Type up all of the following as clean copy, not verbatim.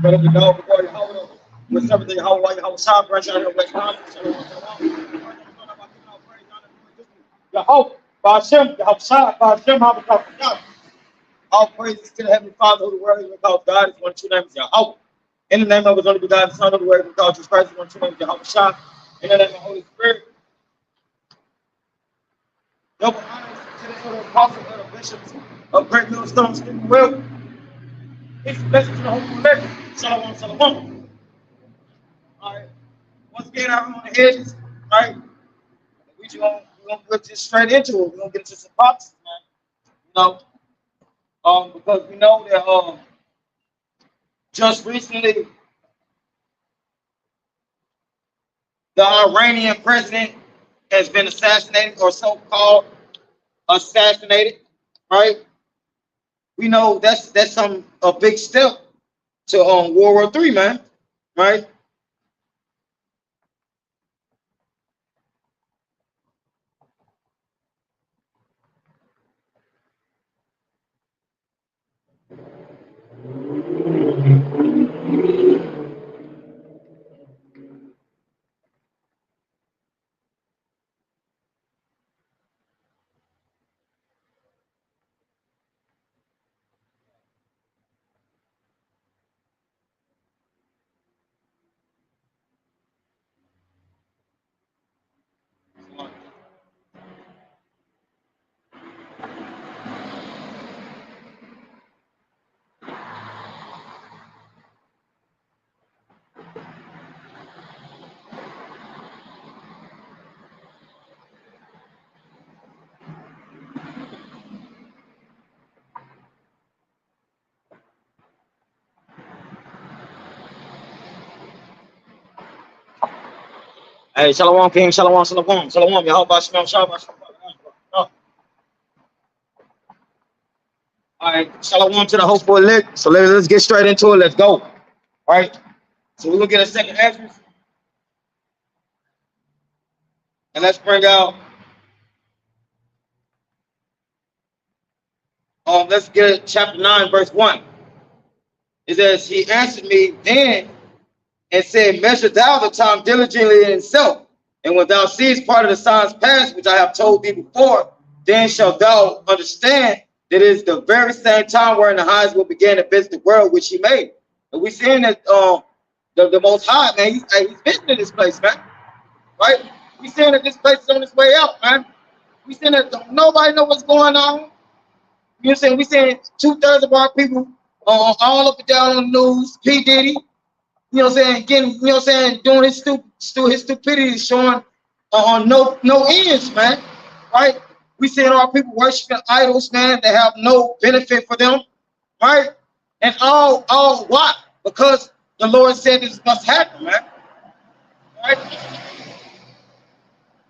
But the dog before you hold up with everything, how side branch out here, West Yahweh, Hashem, Yahweh, Hashem, all praises to the Heavenly Father who the world is called God is one true name is Yahweh. In the name of his only begotten Son, of the word is called Jesus Christ, is one true name is Yahweh Shah. In the name of the Holy Spirit. Double honors to the apostles and the bishops of Great Millstone, speaking well. Peace and blessings to the whole collective. Shalom, shalom. All right. Once again, I'm on the edges. All right. We're gonna get just straight into it. We're gonna get into some boxes, man. Because we know that just recently the Iranian president has been assassinated or so-called assassinated, right? We know that's a big step to World War III, man, right? Hey, Shalom King, Shalom, Shalom, Shalom, Yahweh Shalom, Shalom. All right, Shalom to the hopeful elect. So let's get straight into it. Let's go. All right. So we're gonna get a second entrance. And let's bring out let's get chapter 9, verse 1. It says, he answered me then and said, measure thou the time diligently in itself, and when thou seest part of the signs past, which I have told thee before, then shalt thou understand that it is the very same time wherein the highest will begin to visit the world which he made. And we seeing that the Most High, man, he's visiting this place, man, right? We seeing that this place is on its way out, man. We seeing that nobody know what's going on. You know what I'm saying? We seeing 2/3 of our people all up and down on the news. P. Diddy, you know what I'm saying, getting, you know what I'm saying, doing his stupidity, showing on no ends, man, right? We seeing our people worshiping idols, man, that have no benefit for them, right? And all why? Because the Lord said this must happen, man, right?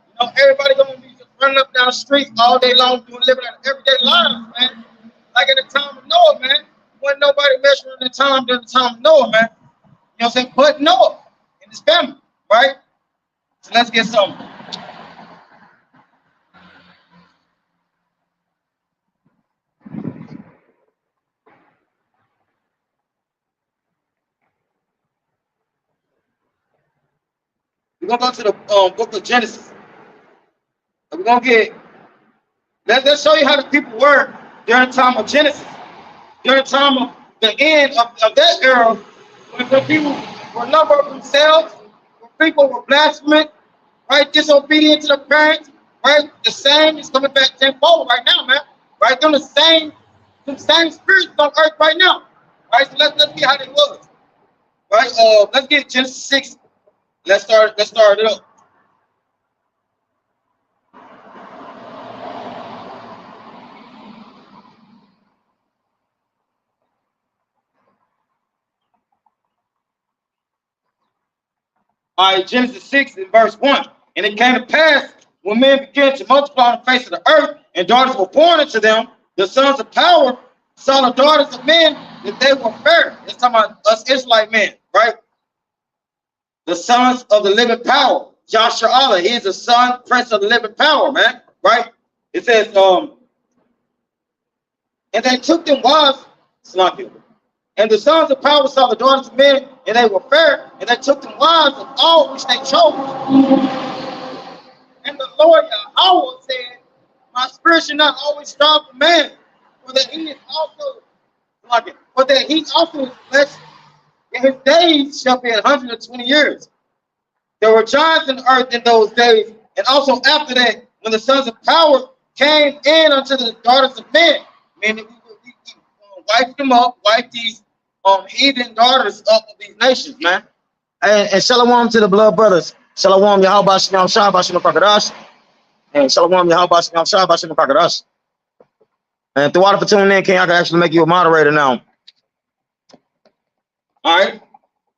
You know, everybody gonna be just running up down the street all day long, doing living their everyday lives, man. Like in the time of Noah, man, wasn't nobody measuring the time during the time of Noah, man. You know what I'm saying? But Noah and his family, right? So let's get some. We're gonna go to the book of Genesis. And we're gonna get. Let's show you how the people were during the time of Genesis, during the time of the end of that era, when people were lovers of themselves, when people were blaspheming, right, disobedient to the parents, right? The same is coming back tenfold right now, man. Right? Them the same spirits on earth right now. Right? So let's get how they was. Right? Let's get Genesis 6. Let's start it up. All right, Genesis 6 and verse 1. And it came to pass when men began to multiply on the face of the earth, and daughters were born unto them, the sons of power saw the daughters of men that they were fair. That's talking about us Israelite men, right? The sons of the living power. Joshua Allah, he is the son, prince of the living power, man, right? It says, and they took them wives, and the sons of power saw the daughters of men, and they were fair, and they took them wives of all which they chose. And the Lord Yahweh said, my spirit shall not always strive for man, for that he is also for that he also is blessed, and his days shall be 120 years. There were giants in the earth in those days, and also after that, when the sons of power came in unto the daughters of men, meaning we wipe them up, wipe these heathen daughters up of these nations, man. And shalom to the blood brothers. Shalom Yahweh Shalom Shah Bashim Kakadash. And shalom Yahweh Shalom Shah Bashim Kakadash. And throughout for tuning in, King, I can actually make you a moderator now. All right.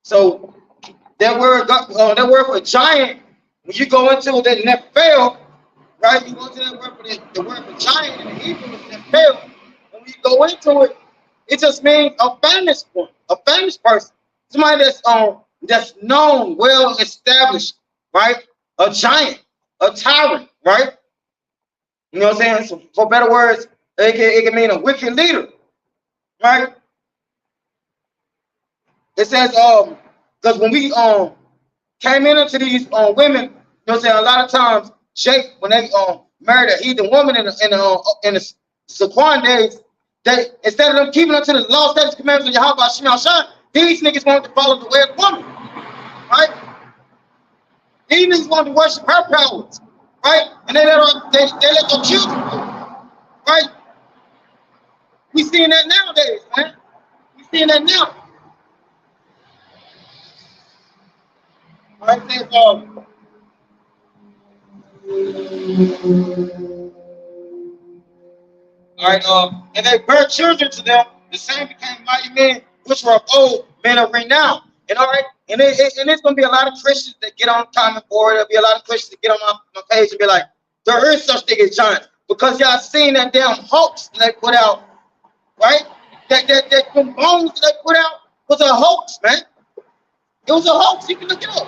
So that word for giant, when you go into it, that Nephil, right? You go to that word for the word for giant in the Hebrew is Nephil. When you go into it, it just means a famous one, a famous person, somebody that's known, well established, right? A giant, a tyrant, right? You know what I'm saying? So for better words, it can mean a wicked leader, right? It says, because when we came into these women, you know what I'm saying, a lot of times, when they married a heathen woman in the Saquon days, they, instead of them keeping up to the law, statutes, commandments of Yahweh Shemel Shah, these niggas wanted to follow the way of the woman, right? These niggas wanted to worship her powers, right? And they let their children do it, right? We seeing that nowadays, man. We seeing that now. All right, it says, all right, and they bare children to them, the same became mighty men, which were of old, men of renown. And all right, and there's gonna be a lot of Christians that get on the comment board. There'll be a lot of Christians that get on my page and be like, there is such thing as giants, because y'all seen that damn hoax that they put out, right? That them bones that they put out was a hoax, man. It was a hoax. You can look it up.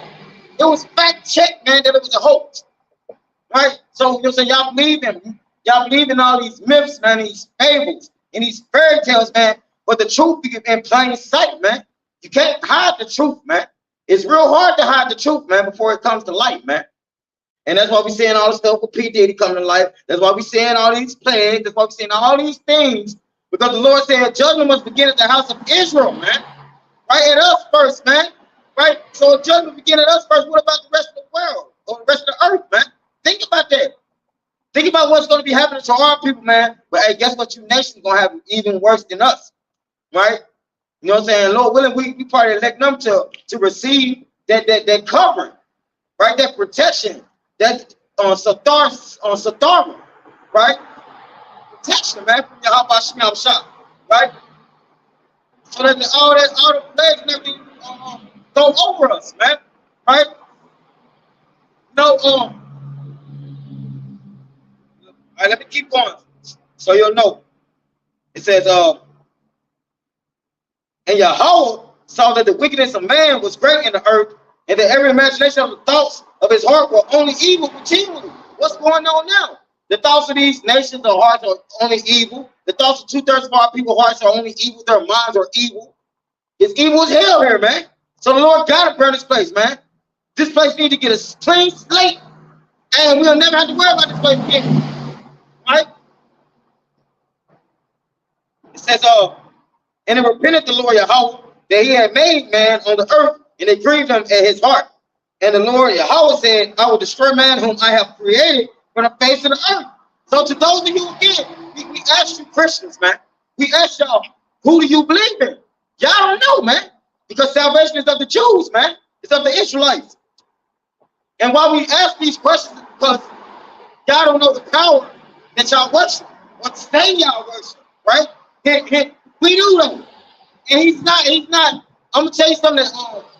It was fact checked, man, that it was a hoax, right? So you know, y'all believe in. Y'all believe in all these myths, man, these fables, and these fairy tales, man. But the truth is in plain sight, man. You can't hide the truth, man. It's real hard to hide the truth, man, before it comes to light, man. And that's why we're seeing all the stuff with P. Diddy coming to life. That's why we're seeing all these plagues. That's why we're seeing all these things. Because the Lord said judgment must begin at the house of Israel, man. Right at us first, man. Right? So if judgment begin at us first, what about the rest of the world? Or the rest of the earth, man? Think about that. Think about what's going to be happening to our people, man. But hey, guess what? You nations going to have even worse than us, right? You know what I'm saying? Lord willing, we probably elect them to receive that covering, right? That protection, that on Sathar, right? Protection, man, from Yahweh Shemel Shah, right? So that all the plagues and everything go over us, man, right? No, all right, let me keep going so you'll know. It says, and Yahweh saw that the wickedness of man was great in the earth, and that every imagination of the thoughts of his heart were only evil continually. What's going on now? The thoughts of these nations, their hearts are only evil. The thoughts of 2/3 of our people's hearts are only evil. Their minds are evil. It's evil as hell here, man. So the Lord gotta burn this place, man. This place needs to get a clean slate, and we'll never have to worry about this place again. Right? It says, and it repented the Lord Yahweh that he had made man on the earth, and it grieved him at his heart. And the Lord Yahweh said, I will destroy man whom I have created from the face of the earth. So to those of you again, we ask you Christians, man. We ask y'all, who do you believe in? Y'all don't know, man. Because salvation is of the Jews, man. It's of the Israelites. And why we ask these questions, because y'all don't know the power that y'all worship, what say y'all worship, right? We do though. And he's not, I'm gonna tell you something that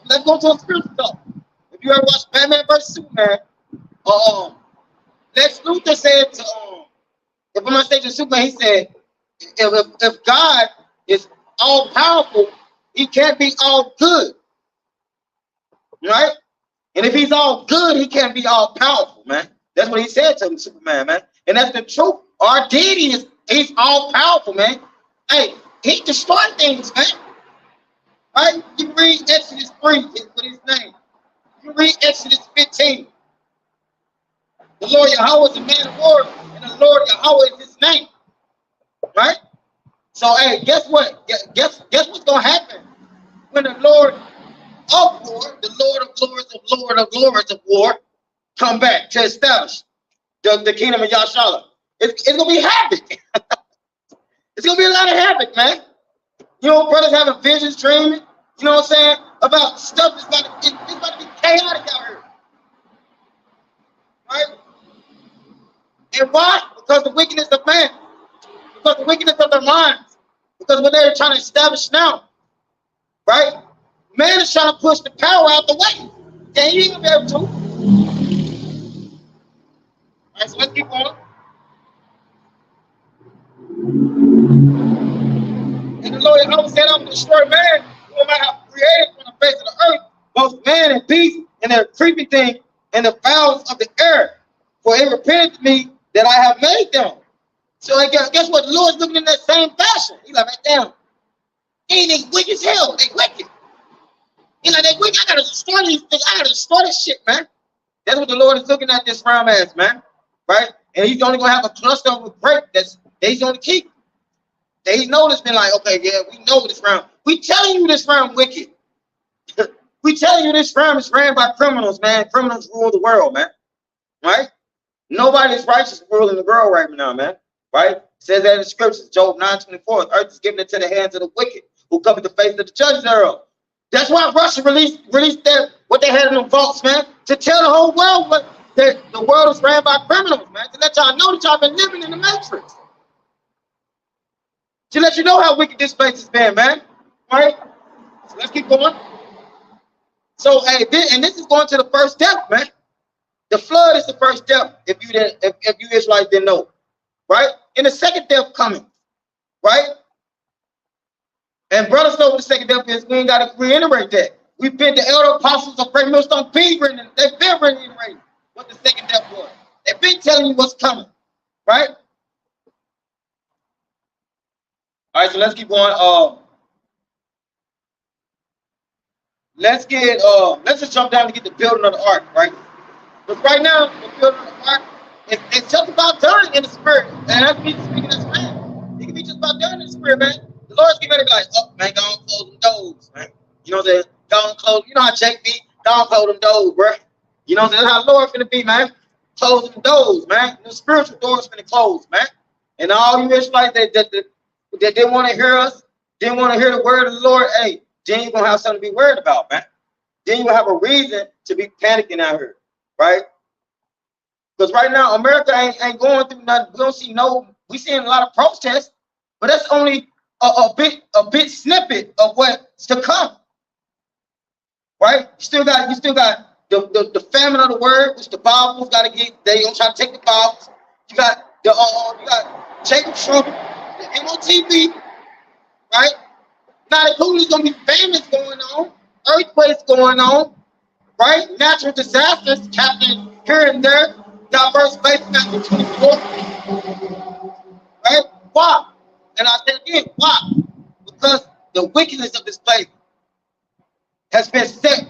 let's go to a spiritual talk. If You ever watch Batman vs Superman? Lex Luthor said to if I'm not mistaken, Superman, he said, if God is all powerful, he can't be all good, right? And if he's all good, he can't be all powerful, man. That's what he said to him, Superman, man. And that's the truth. Our deity he's all powerful, man. Hey, he destroyed things, man. Right? You read Exodus 3 is what his name. You read Exodus 15. The Lord Yahweh is a man of war, and the Lord Yahweh is his name. Right? So, hey, guess what? Guess what's gonna happen when the Lord of war, the Lord of lords of war, come back to establish the kingdom of Yahshua. It's gonna be havoc. It's gonna be a lot of havoc, man. You know, brothers having visions, dreaming. You know what I'm saying? About stuff that's about to be chaotic out here. Right? And why? Because the wickedness of man. Because the wickedness of their minds. Because what they're trying to establish now, right? Man is trying to push the power out the way. And he ain't gonna be able to. All right, so let's keep going. And the Lord Yahweh said, I'm going to destroy man, whom I have created from the face of the earth, both man and beast, and their creeping thing, and the fowls of the air. For it repented to me that I have made them. So I guess what? The Lord's looking in that same fashion. He's like, damn, ain't they wicked as hell? They wicked. He's like, they wicked. I gotta destroy these things. I gotta destroy this shit, man. That's what the Lord is looking at this realm as, man. Right? And he's only gonna have a cluster of a grape that he's gonna keep. They know this been like, okay, yeah, we know this realm. We telling you this realm wicked. We telling you this realm is ran by criminals, man. Criminals rule the world, man. Right? Nobody's righteous ruling the world right now, man. Right? It says that in the scriptures, Job 9:24, earth is given into the hands of the wicked, who cover the face of the judges thereof. That's why Russia released what they had in the vaults, man, to tell the whole world that the world is ran by criminals, man, to let y'all know that y'all been living in the matrix. To let you know how wicked this place has been, man. Right? So let's keep going. So, hey, this is going to the first death, man. The flood is the first death, if you Israelites didn't know. Right? And the second death coming. Right? And brothers know what the second death is. We ain't got to reiterate that. We've been the elder apostles of Great Millstone P. They've been reiterating what the second death was. They've been telling you what's coming. Right? All right, so let's keep going. Let's just jump down to get the building of the ark, right? Because right now, the building of the ark, it's just about done in the spirit. And that's me speaking as man. It can be just about done in the spirit, man. The Lord's getting ready to be like, oh, man, go on, close them doors, man. You know what I'm saying? Go on, close. You know how Jake be? Go on, close them doors, bro. You know what I'm saying? That's how the Lord's going to be, man. Close them doors, man. The spiritual doors going to close, man. And all you Israelites that didn't want to hear us, didn't want to hear the word of the Lord, hey, then you're going to have something to be worried about, man. Then you have a reason to be panicking out here, right? Because right now, America ain't going through nothing. We seeing a lot of protests, but that's only a bit snippet of what's to come, right? You still got the famine of the word, which the Bible's got to get. They gonna try to take the Bibles. You got Jacob Schroeder, the MOTV, right? Now the cool is gonna be famines going on, earthquakes going on, right? Natural disasters happening here and there. Diverse places after 24. Right? Why? And I say again, why? Because the wickedness of this place has been set.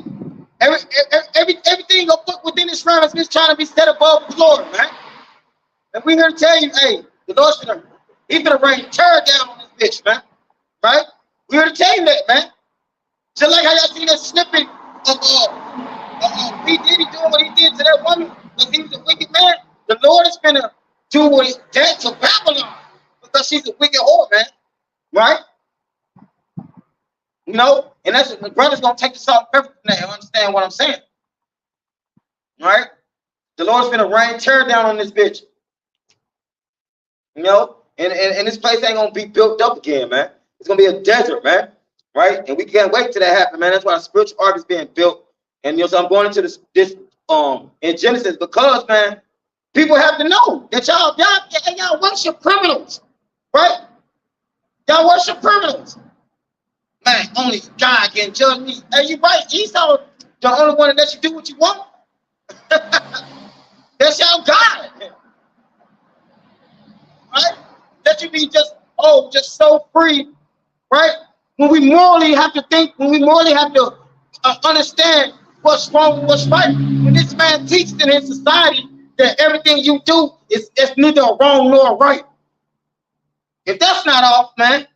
Everything within this realm has been trying to be set above the Lord, man. And we're here to tell you, hey, the Lord's he's gonna rain terror down on this bitch, man. Right? We're here to tell you that, man. Just like how y'all seen that snippet of P. Diddy doing what he did to that woman because he was a wicked man. The Lord is gonna do what he did to Babylon because she's a wicked whore, man. Right? You know, and that's the brother's gonna take this off perfect now and understand what I'm saying. Right? The Lord's gonna rain terror down on this bitch. You know, and this place ain't gonna be built up again, man. It's gonna be a desert, man. Right? And we can't wait till that happen, man. That's why the spiritual ark is being built. And so I'm going into this in Genesis because, man, people have to know that y'all worship criminals, right? Y'all worship criminals. Man, only God can judge me. Hey, you right? Esau, the only one that lets you do what you want. That's y'all God, right? That you be just so free, right? When we morally have to think, when we morally have to understand what's wrong and what's right. When this man teaches in his society that everything you do is neither wrong nor right. If that's not off, man,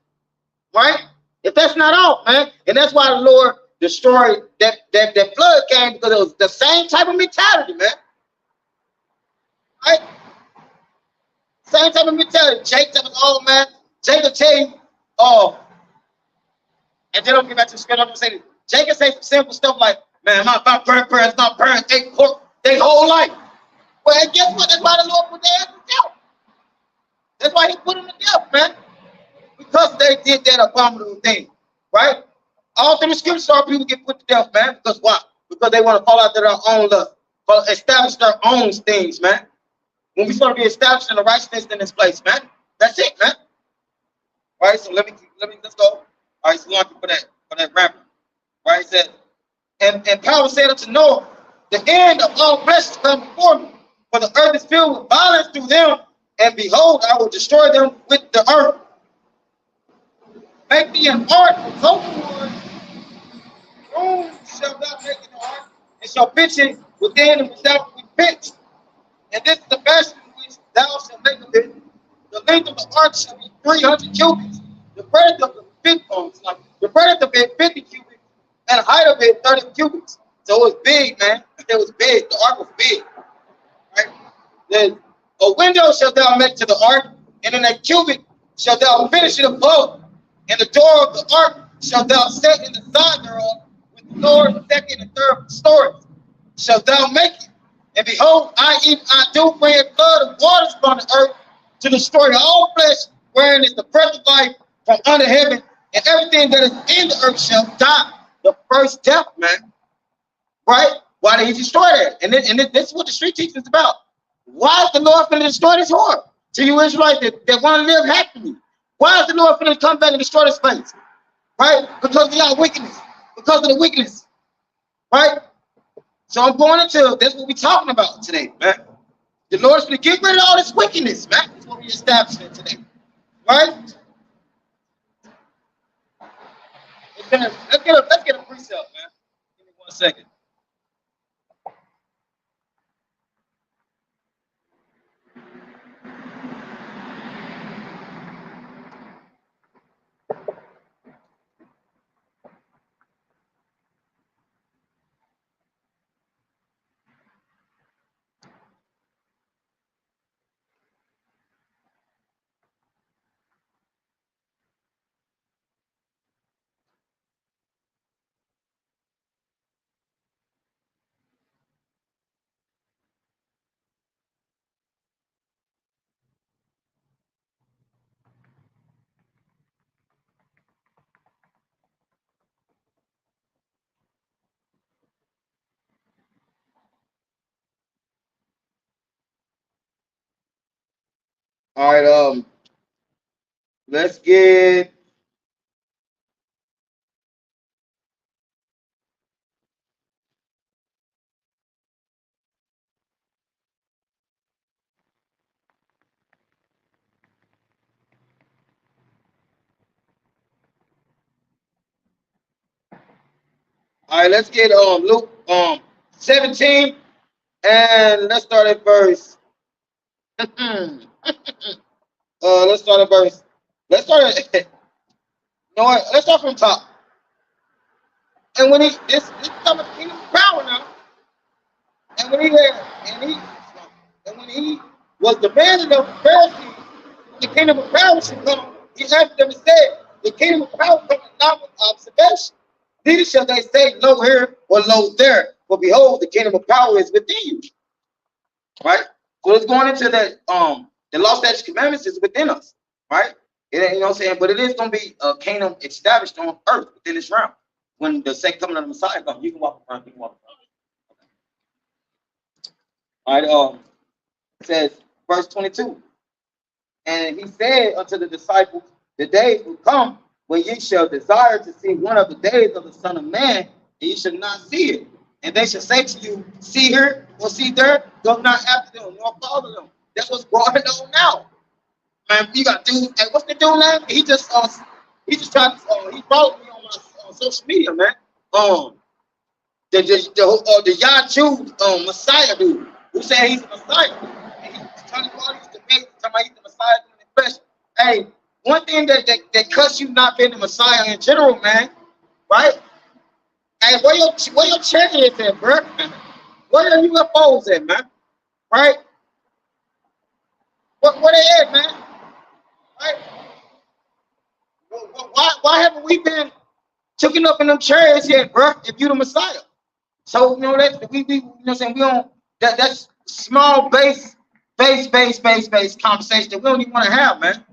right? If that's not off, man, and that's why the Lord destroyed that flood came, because it was the same type of mentality, man. Right? Same type of mentality. Jacob is old, man. Jacob tell you, oh, and then don't get back to the script. I'm gonna say this. Jacob say some simple stuff like, man, my parents ate pork their whole life. Well, and guess what? That's why the Lord put their ass to death. That's why he put them to death, man. Because they did that abominable thing, right? All through the scriptures, all people get put to death, man. Because why? Because they want to fall out to their own lust, establish their own things, man. When we supposed to be established in the righteousness in this place, man. That's it, man. All right, so let's go. All right, so for that rapper. Right, it said, and power said unto Noah, the end of all flesh is come before me, for the earth is filled with violence through them, and behold, I will destroy them with the earth. Make thee an ark of oak wood, room shall not make an ark, and shall pitch it within and without be pitched. And this is the fashion which thou shalt make of it. The length of the ark shall be 300 cubits, the breadth of it 50 cubits, and the height of it 30 cubits. So it was big, man. It was big. The ark was big. Right? Then a window shalt thou make to the ark, and in a cubit shalt thou finish it above. And the door of the ark shalt thou set in the side thereof, with the door, second, and third stories. Shalt thou make it. And behold, I do bring a flood of waters upon the earth to destroy all flesh, wherein is the present life from under heaven, and everything that is in the earth shall die. The first death, man. Right? Why did he destroy that? And this is what the street teaching is about. Why is the Lord going to destroy this whore? To you Israelites that want to live happily. Why is the Lord going to come back and destroy this place? Right? Because of your wickedness. Because of the weakness. Right? So I'm going into, that's what we're talking about today, man. The Lord's going to get rid of all this wickedness, man. That's what we're establishing today. Right? Let's get a precept, man. Give me 1 second. All right, let's get Luke 17, and let's start at verse. Let's start at verse. Let's start at. You know what? Let's start from top. And when this comes to kingdom of power now. And when he was demanding of the Pharisees, the kingdom of power should come. He answered them and said, the kingdom of power comes not with observation. Neither shall they say, lo here or lo there. For behold, the kingdom of power is within you. Right? So it's going into that the law, statutes, commandments is within us, right? It ain't, you know what I'm saying? But it is going to be a kingdom established on earth within this realm. When the second coming of the Messiah comes, you can walk around, All right, it says, verse 22. And he said unto the disciples, the days will come when ye shall desire to see one of the days of the Son of Man, and ye shall not see it. And they shall say to you, see here or see there, go not after them, nor follow them. That's what's going on now. Man, you got dude, hey, what's the dude name? He just tried to, he followed me on my social media, man. The Yahoo Messiah dude, who said he's the Messiah. And he's trying to call these debates, talking about he's the Messiah in the flesh. Hey, one thing that cuts you not being the Messiah in general, man, right? Hey, where your chariot at, bro? Where are UFOs at, man? Right? Where they at, man? Right? Why haven't we been taken up in them chariots yet, bro? If you the Messiah, so you know that we you know what I'm saying, we don't that's small base conversation that we don't even want to have, man.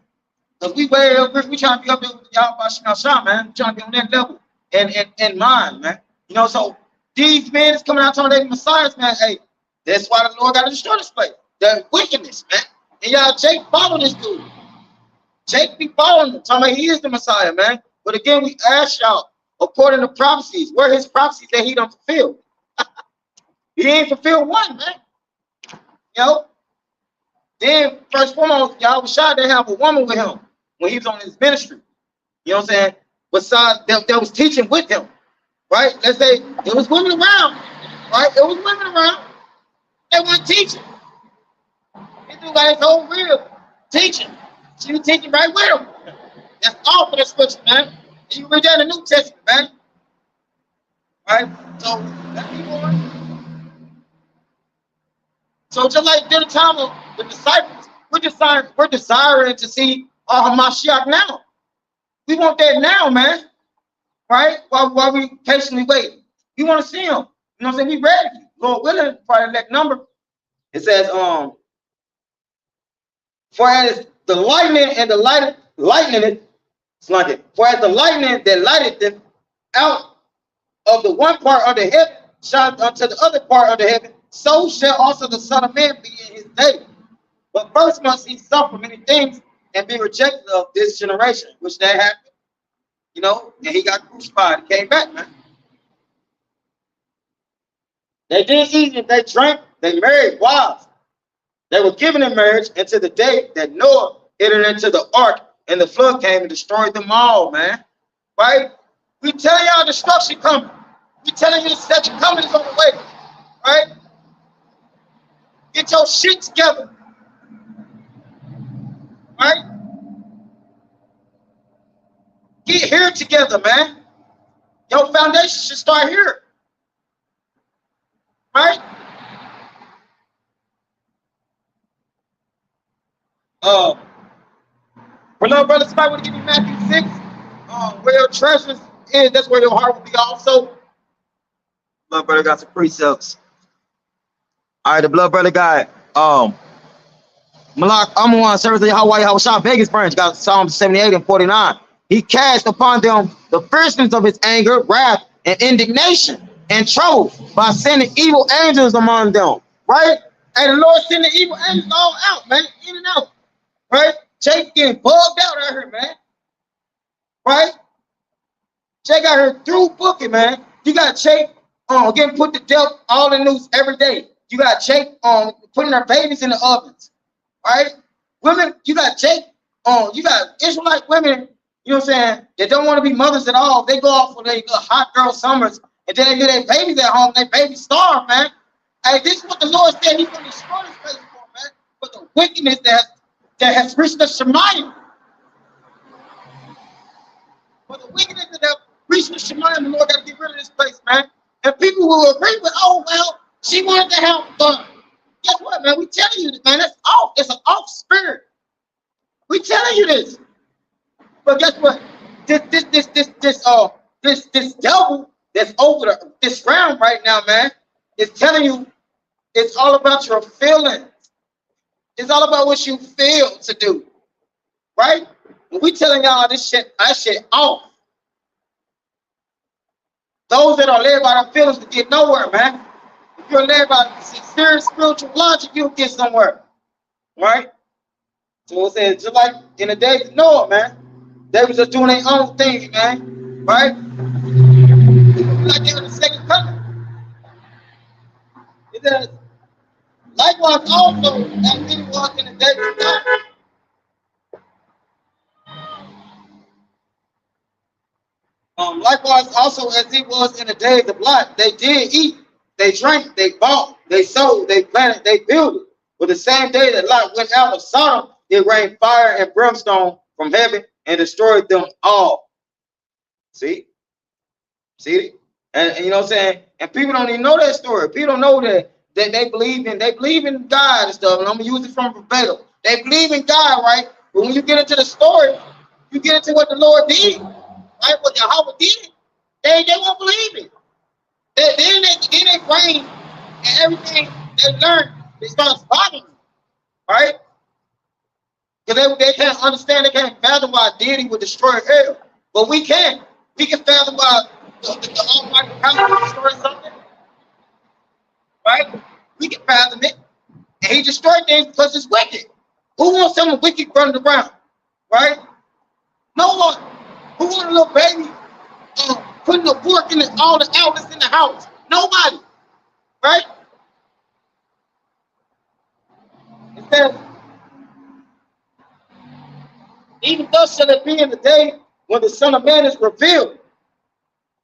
Because we way up, we trying to be up there with y'all about shot, man. We trying to be on that level and mind, man. You know, so these men is coming out talking they Messiahs, man. Hey, that's why the Lord got to destroy this place. The wickedness, man. And y'all, Jake follow this dude. Jake be following him, talking about he is the Messiah, man. But again, we ask y'all, according to prophecies, where his prophecies that he don't fulfill. He ain't fulfilled one, man. You know? Then, first and foremost, y'all was shy to have a woman with him when he was on his ministry. You know what I'm saying? Besides, that was teaching with him, right? Let's say it was women around, right? It was women around. They weren't teaching. He do got his whole real teaching. She was teaching right with him. That's all for the scripture, man. And you read that in the New Testament, man. Right? So let's keep going. So just like during the time of the disciples, we're desiring to see our Hamashiach now. We want that now, man. Right? While we patiently wait. We want to see him. You know what I'm saying? We ready. Lord willing, probably that number. It says, for as the lightning and the lightning, it's like it. For as the lightning that lighted them out of the one part of the heaven shine unto the other part of the heaven, so shall also the Son of Man be in his day. But first must he suffer many things and be rejected of this generation, which that happened. You know, and he got crucified and came back, man. They did eat and they drank, they married wives. They were given in marriage until the day that Noah entered into the ark and the flood came and destroyed them all, man. Right? We tell y'all destruction coming. We telling you destruction coming is on the way. Right? Get your shit together. Right? Get here together, man. Your foundation should start here. Right? Beloved brothers, somebody want to give me Matthew 6. Where your treasures is, that's where your heart will be also. Blood brother got some precepts. All right, the blood brother guy, Malak Amwan, service of Hawaii, Hawashah, Vegas branch, got Psalm 78 and 49. He cast upon them the fierceness of his anger, wrath, and indignation, and trouble by sending evil angels among them. Right? And the Lord sending evil angels all out, man, in and out. Right? Jake getting bugged out here, man. Right? Jake got her through booking, man. You got Jake getting put to death all in the news every day. You got Jake putting their babies in the ovens. Right? Women, you got Jake you got Israelite women, you know what I'm saying, that don't want to be mothers at all. They go off for their hot girl summers and then they get their babies at home, their babies starve, man. Hey, this is what the Lord said he's going to destroy this place for, man. For the wickedness that has reached the Shemayim. For the wickedness that have reached the Shemayim, the Lord got to get rid of this place, man. And people will agree with, oh, well, she wanted to have fun. Guess what, man? We telling you this, man. That's off. It's an off spirit. We telling you this. But guess what? This devil that's over this ground right now, man, is telling you it's all about your feelings. It's all about what you feel to do. Right? When we telling y'all this shit, that shit off. Those that are led by their feelings to get nowhere, man. If you're led by sincere spiritual logic, you'll get somewhere. Right? So it says, just like in the days of Noah, man, they was just doing their own thing, man. Right? Like they were the second coming. It says, likewise also, as it was in the days of Noah. Likewise also as it was in the days of Lot, they did eat, they drank, they bought, they sold, they planted, they built it. But the same day that Lot went out of Sodom, it rained fire and brimstone from heaven and destroyed them all. See? See? And you know what I'm saying? And people don't even know that story. People don't know that they believe in God and stuff. And I'm gonna use it from verbatim. They believe in God, right? But when you get into the story, you get into what the Lord did, right? What Yahweh did, they won't believe it. Then they brain and everything they learn it starts bothering them, right? Because they can't understand, they can't fathom why deity would destroy hell. But we can. We can fathom why the Almighty power would destroy something. Right? We can fathom it. And he destroyed things because it's wicked. Who wants someone wicked running around? Right? No one. Who wants a little baby putting the pork in all the outlets in the house? Nobody. Right? It says, even thus shall it be in the day when the Son of Man is revealed.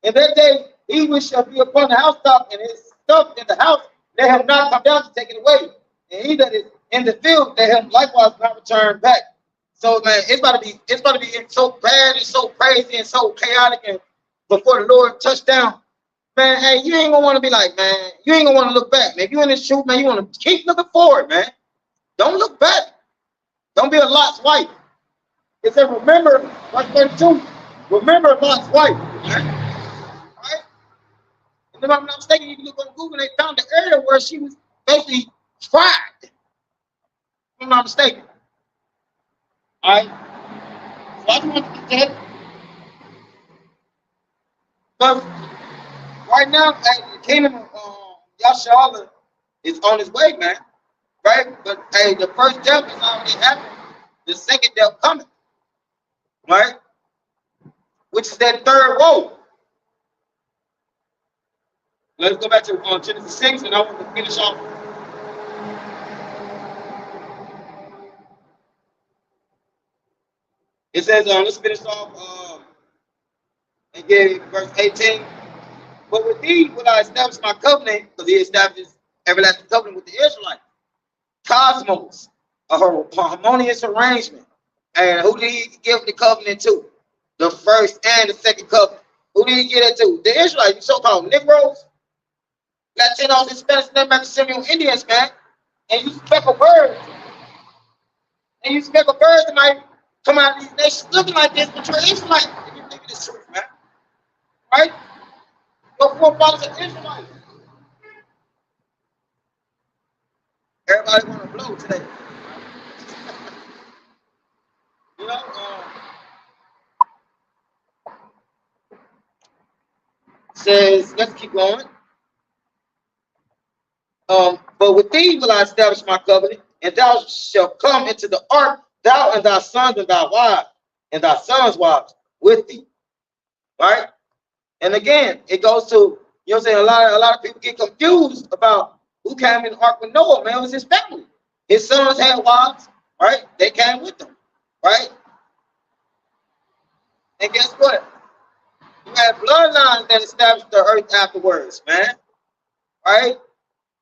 In that day, evil shall be upon the housetop, and his stuff in the house, let him not come down to take it away. And he that is in the field, let him likewise not return back. So man, it's about to be so bad and so crazy and so chaotic, and before the Lord touched down, man, hey, you ain't gonna want to be like, man, you ain't gonna want to look back, man. If you're in this truth, man, you want to keep looking forward, man. Don't look back. Don't be a Lot's wife. It said, remember, verse 32, remember Lot's wife. Right? And if I'm not mistaken, you can look on Google, they found the area where she was basically tried. If I'm not mistaken. All right? So I just want to get that. But right now, the kingdom of Yashala is on its way, man. Right? But hey, the first death is already happened. The second death coming. Right? Which is that third woe. Let's go back to Genesis 6, and I want to finish off. It says, let's finish off and give verse 18. But with thee will I establish my covenant, because he established everlasting covenant with the Israelites. Cosmos, a harmonious arrangement. And who did he give the covenant to? The first and the second covenant. Who did he give it to? The Israelites, the so-called Negroes, Latinos, Hispanics, and Mexican Indians, man. And you speck a bird. And you speck a bird that might come out of these nations looking like this, but you're Israelite. If you believe this truth, man. Right? Your forefathers are Israelites. Everybody want to blow today. You know, says, let's keep going. But with thee will I establish my covenant, and thou shalt come into the ark, thou and thy sons and thy wives, and thy sons' wives with thee. Right? And again, it goes to, you know what I'm saying, a lot of people get confused about who came in the ark with Noah, man. It was his family. His sons had wives, right? They came with them, right? And guess what? You had bloodlines that established the earth afterwards, man. Right?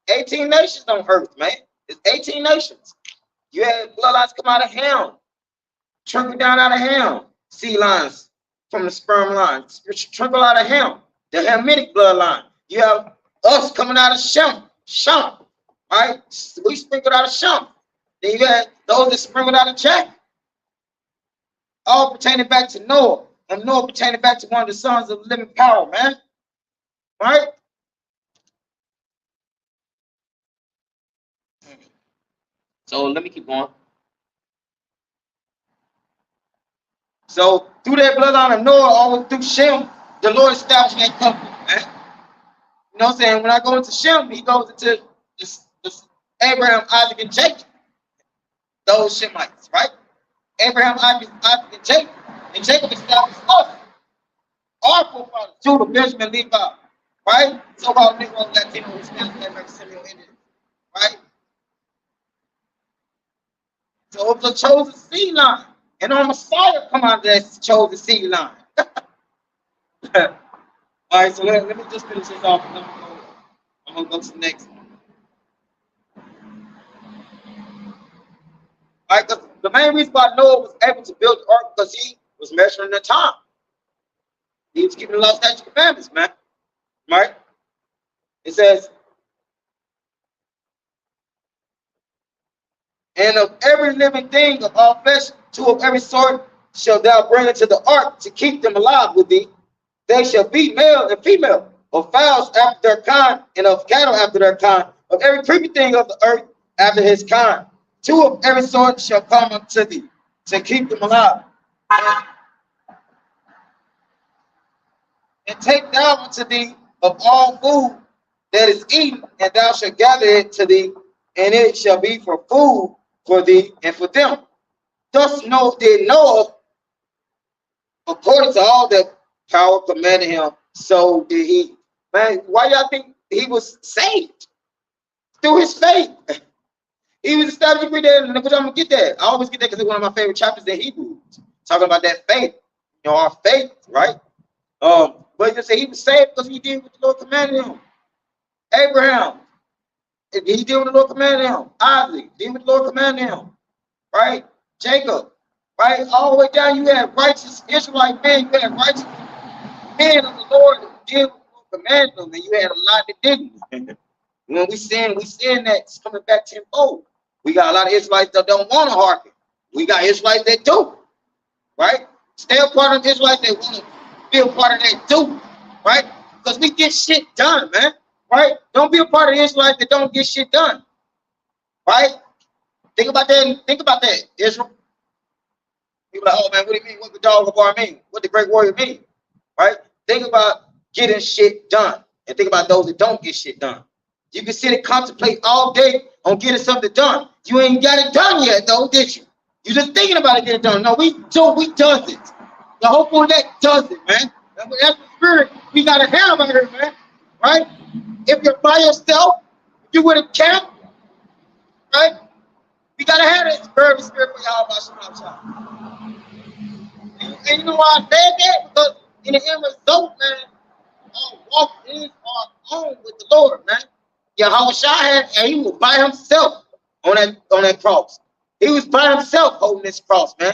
18 nations on earth, man. It's 18 nations. You had bloodlines come out of Ham, trickle down out of Ham, seed lines from the sperm lines, trickle out of Ham, the Hamitic bloodline. You have us coming out of Shem, right? We sprinkled out of Shem. Then you had those that sprinkled out of Japheth, all pertaining back to Noah, and Noah pertaining back to one of the sons of living power, man. Right? So let me keep going. So through that bloodline of Noah, all through Shem, the Lord established that covenant, man. You know what I'm saying? When I go into Shem, he goes into this Abraham, Isaac, and Jacob. Those Shemites, right? Abraham, Isaac, and Jacob. And Jacob established us. Our forefathers, Judah, Benjamin, Levi, right? So-called Negro, Latino, Hispanic, American, Seminole Indians, right? So it was a chosen seed line. And our Messiah come out of that chosen seed line. All right, so let me just finish this off, and then I'm gonna go to the next one. All right, the main reason why Noah was able to build the ark because he was measuring the time. He was keeping the law, statutes, and commandments, man. Right? It says, and of every living thing of all flesh, two of every sort shall thou bring into the ark to keep them alive with thee. They shall be male and female, of fowls after their kind, and of cattle after their kind, of every creeping thing of the earth after his kind. Two of every sort shall come unto thee to keep them alive. And take thou unto thee of all food that is eaten, and thou shalt gather it to thee, and it shall be for food for thee and for them. Thus did Noah, according to all that power commanded him, so did he. Man, why y'all think he was saved? Through his faith. He was established every day, and I'm gonna get that. I always get that because it's one of my favorite chapters in Hebrews, talking about that faith. You know, our faith, right? But you say he was saved because he did what the Lord commanded him. Abraham, he did what the Lord commanded him. Isaac did what the Lord commanded him. Right? Jacob, right? All the way down, you had righteous Israelite men, you had righteous men of the Lord who did what the Lord commanded them, and you had a lot that didn't. When we sin that's coming back tenfold. We got a lot of Israelites that don't want to hearken. We got Israelites that do, right? Stay a part of Israelites that want to be a part of that too, right? Because we get shit done, man, right? Don't be a part of the Israelites that don't get shit done, right? Think about that. Think about that, Israel. People like, oh man, what do you mean? What the dog of war mean? What the great warrior mean? Right? Think about getting shit done, and think about those that don't get shit done. You can sit and contemplate all day on getting something done. You ain't got it done yet, though, did you? You just thinking about it getting done. No, we does it. The whole elect does it, man. That's the spirit we gotta have out here, man. Right? If you're by yourself, if you with a camp, right? We gotta have that spirit for y'all about y'all. And you know why I said that? Because in the end result, man, our walk is our own with the Lord, man. Yahweh Shai and he was by himself on that cross. He was by himself holding this cross, man.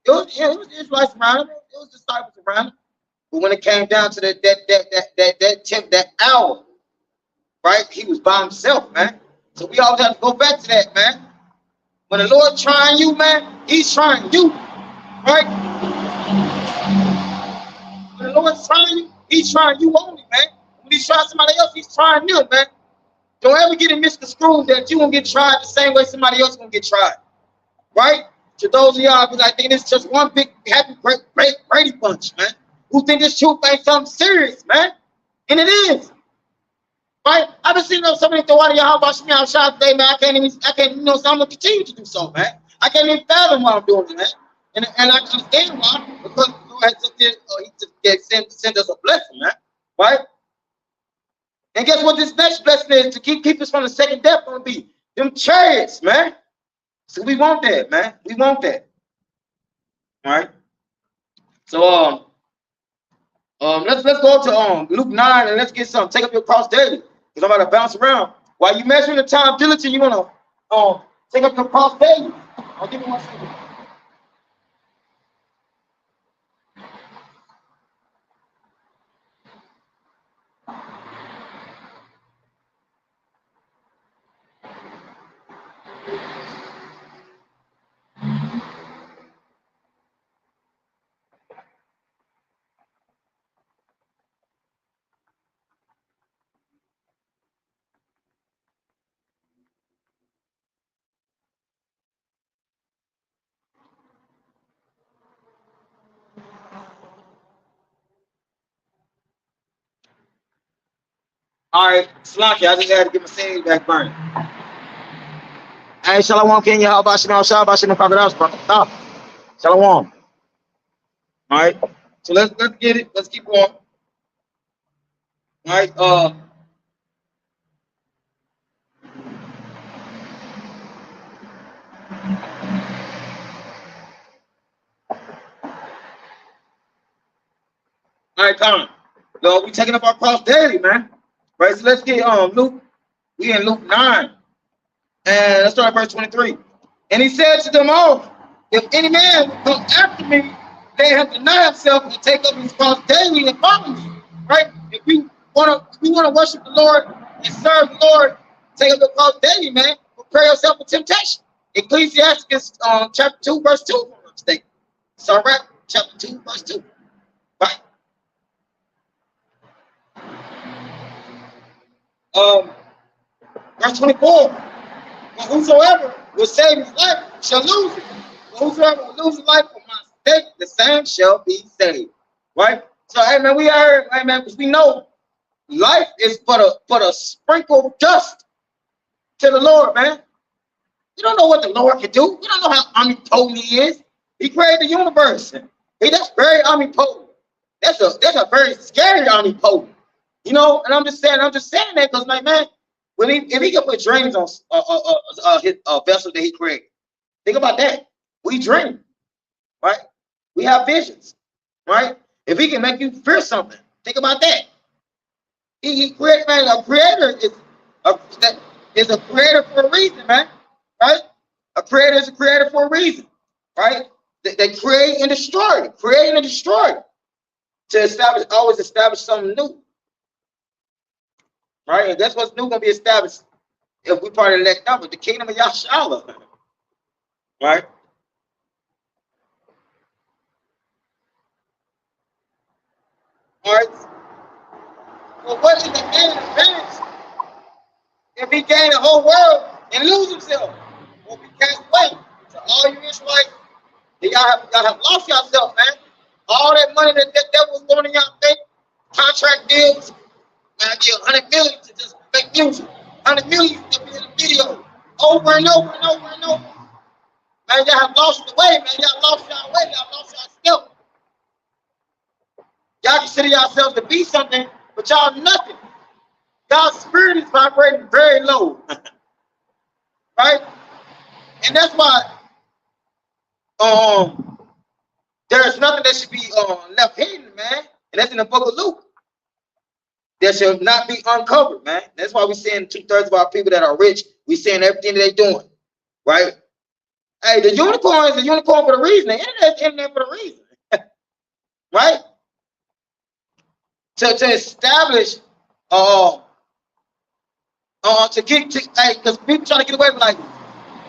It was Israelites around him. It was disciples around him. But when it came down to that hour, right, he was by himself, man. So we always have to go back to that, man. When the Lord trying you, man, he's trying you, right? When the Lord's trying you, he's trying you only, man. When he's trying somebody else, he's trying them, man. Don't ever get it misconstrued that you won't get tried the same way somebody else gonna get tried, right? To those of y'all who think it's just one big happy Brady bunch, man, who think this truth ain't something serious, man, and it is, right? I've been seeing so many throw out of y'all about me outside today, man. I can't, you know, so I'm gonna continue to do so, man. I can't even fathom why I'm doing it, man, and I understand why, because he just sent us a blessing, man, right? And guess what this next blessing is to keep us from the second death gonna be? Them chariots, man. So we want that, man. We want that. All right. So let's go to Luke 9 and let's get some. Take up your cross daily. Because I'm about to bounce around. While you measuring the time diligent, you wanna take up your cross daily. I'll give you 1 second. All right, Slunky, I just had to get my sage back burning. Hey, Shalom, Kenya. How about you now? Shalom, about you now? Shalom. All right. So let's get it. Let's keep going. All right. All right, come. So we taking up our cross daily, man. Right. So let's get Luke. We in Luke 9. And let's start at verse 23. And he said to them all, if any man will come after me, they have to deny himself and take up his cross daily and follow me. Right? If we want to worship the Lord and serve the Lord, take up the cross daily, man. Prepare yourself for temptation. Ecclesiastes chapter 2, verse 2, if I'm not mistaken. So right, chapter 2, verse 2. Right. Verse 24. But whosoever will save his life shall lose it. But whosoever will lose his life for my sake, the same shall be saved. Right? So, hey man, we are, hey man, because we know life is but a sprinkle of dust to the Lord, man. You don't know what the Lord can do. You don't know how omnipotent he is. He created the universe. That's very omnipotent. That's a very scary omnipotent. You know, and I'm just saying that because, like, man, if he can put dreams on his vessel that he created, think about that. We dream, right? We have visions, right? If he can make you fear something, think about that. He created, man. A creator is a creator for a reason, man. Right? A creator is a creator for a reason, right? They create and destroy, create and destroy to always establish something new. Right? And that's what's new gonna be established if we part of that number, the kingdom of Yahshua. Right? All right. Well, what is the man advantage if he gain the whole world and lose himself? Will be cast away. So all you Israelites, y'all have lost yourself, man. All that money that devil was going in y'all think, contract deals, man, I give 100 million to just make music. 100 million to be in a video over and over and over and over. Man, y'all have lost the way, man. Y'all lost y'all way. Y'all lost yourself. Y'all consider yourselves to be something, but y'all nothing. Y'all's spirit is vibrating very low. Right? And that's why there's nothing that should be left hidden, man. And that's in the book of Luke. That shall not be uncovered, man. That's why we're seeing 2/3 of our people that are rich. We're seeing everything that they're doing. Right? Hey, the unicorn is a unicorn for a reason. The internet's internet for a reason. Right? To establish to get to, hey, because people trying to get away with, like,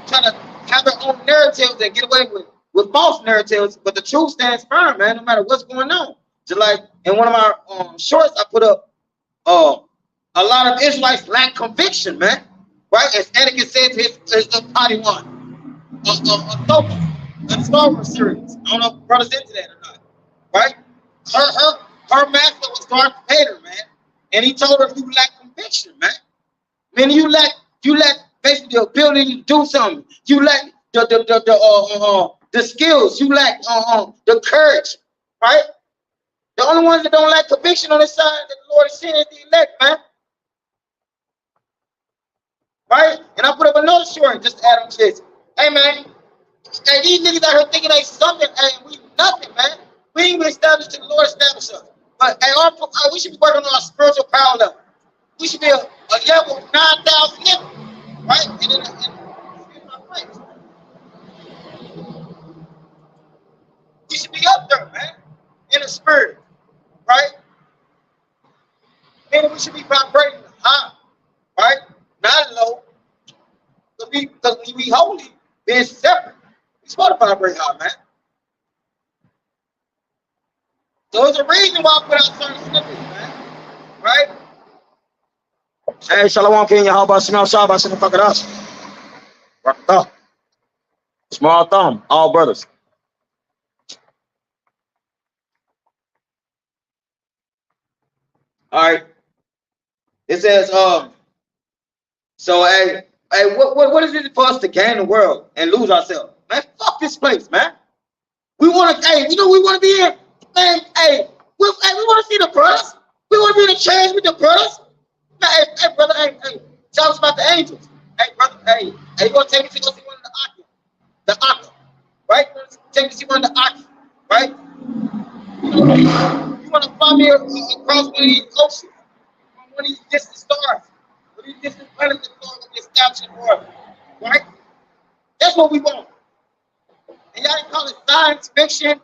trying to have their own narratives and get away with false narratives, but the truth stands firm, man, no matter what's going on. Just like in one of my shorts, I put up a lot of Israelites lack conviction, man. Right? As Anakin said to his potty one, a Star Wars series. I don't know if brothers into that or not. Right? Her master was Darth Vader, man. And he told her, you lack conviction, man. Man, you lack basically the ability to do something. You lack the skills. You lack the courage, right? The only ones that don't lack conviction on this side that the Lord is sending is the elect, man. Right? And I put up another story just to add on to this. Hey, man. Hey, these niggas out here thinking they something, and we nothing, man. We ain't been established till the Lord established us. But hey, we should be working on our spiritual power level. We should be a level 9,000 level, right? We should be up there, man, in the spirit, right? And we should be vibrating high, right? Not low. Because we holy, being separate. We're supposed to vibrate high, man. So there's a reason why I put out certain snippets, man. Right? Hey, Shalom Kenya, how about Small Shabbat in the fucking us? Rock up. Small thumb, all brothers. All right. It says, so what is it for us to gain the world and lose ourselves? Man, fuck this place, man. We want to, hey, you know we want to be in, man, hey, we want to see the brothers. We want to be in the church with the brothers. Man, hey, brother, hey, tell us about the angels. Hey, brother, hey, you want to take me to go see one of the Aqua, right? Take me to see one of the Aqua, right? You want to fly me across one of these oceans, one of these distant stars, one of these distant planets that are established in the world, right? That's what we want. And y'all can call it science fiction,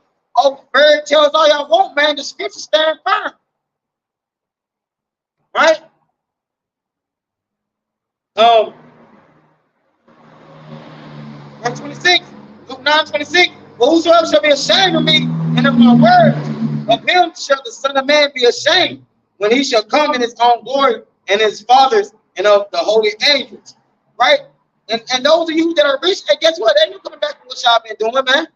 fairy tales, all y'all want, man. The scriptures stand firm. Right? Verse 26, Luke 9:26. But whosoever shall be ashamed of me and of my words, of him shall the Son of Man be ashamed when he shall come in his own glory and his Father's and of the holy angels. Right? And those of you that are rich, and guess what? They ain't coming back to what y'all been doing, man.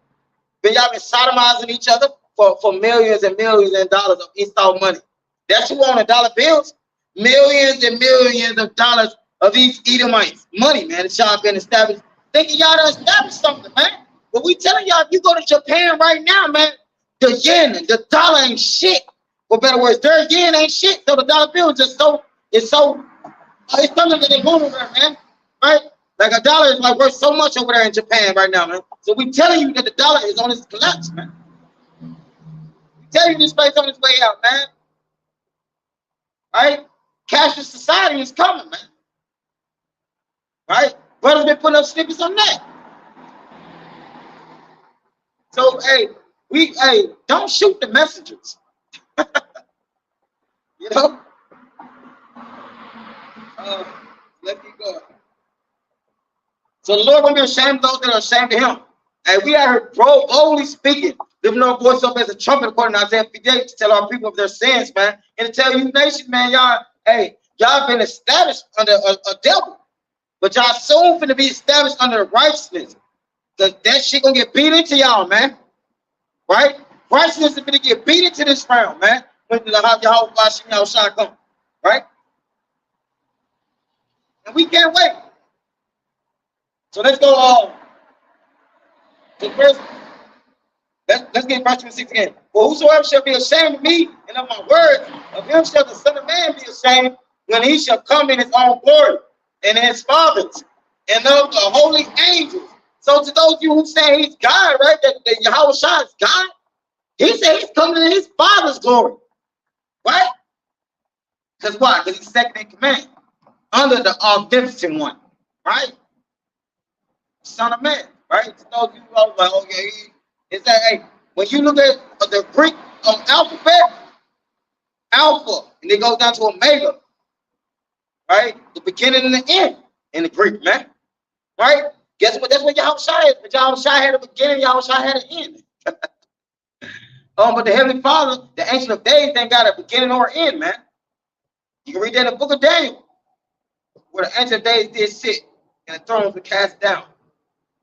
Y'all been sodomizing each other for millions and millions of dollars of installed money. That's who on dollar bills. Millions and millions of dollars of these Edomites. Money, man. That y'all been established. Thinking y'all done established something, man. But we telling y'all, if you go to Japan right now, man, the yen, the dollar ain't shit. For better words, their yen ain't shit. So the dollar bill is just it's something that they want over there, man. Right? Like a dollar is like worth so much over there in Japan right now, man. So we telling you that the dollar is on its collapse, man. We tell you this place on its way out, man. Right? Cashless society is coming, man. Right? Brothers been putting up snippets on that. So, hey, don't shoot the messengers. You know? Let me go. So the Lord won't be ashamed of those that are ashamed of him. And we are here boldly speaking, lifting our voice up as a trumpet, according to Isaiah 58, to tell our people of their sins, man. And to tell you, nation, man, y'all been established under a devil. But y'all soon finna be established under righteousness. Because that shit gonna get beat into y'all, man. Right? Righteousness is gonna get beat into this round, man. When y'all shot come. Right? And we can't wait. So let's go to verse. Let's get verse 26 again. For whosoever shall be ashamed of me and of my words, of him shall the Son of Man be ashamed when he shall come in his own glory and his Father's and of the holy angels. So to those of you who say he's God, right? That Yahweh Shah is God, he said he's coming in his Father's glory. Right? Because why? Because he's second in command under the omnipotent one. Right? Son of Man, right? So those people are like, okay, it's that, hey, when you look at the Greek alphabet, Alpha, and it goes down to Omega, right? The beginning and the end in the Greek, man, right? Guess what? That's what Yahweh Shai is. But Yahweh Shai had a beginning, Yahweh Shai had an end. But the Heavenly Father, the Ancient of Days, ain't got a beginning or end, man. You can read that in the book of Daniel, where the Ancient of Days did sit and the thrones were cast down.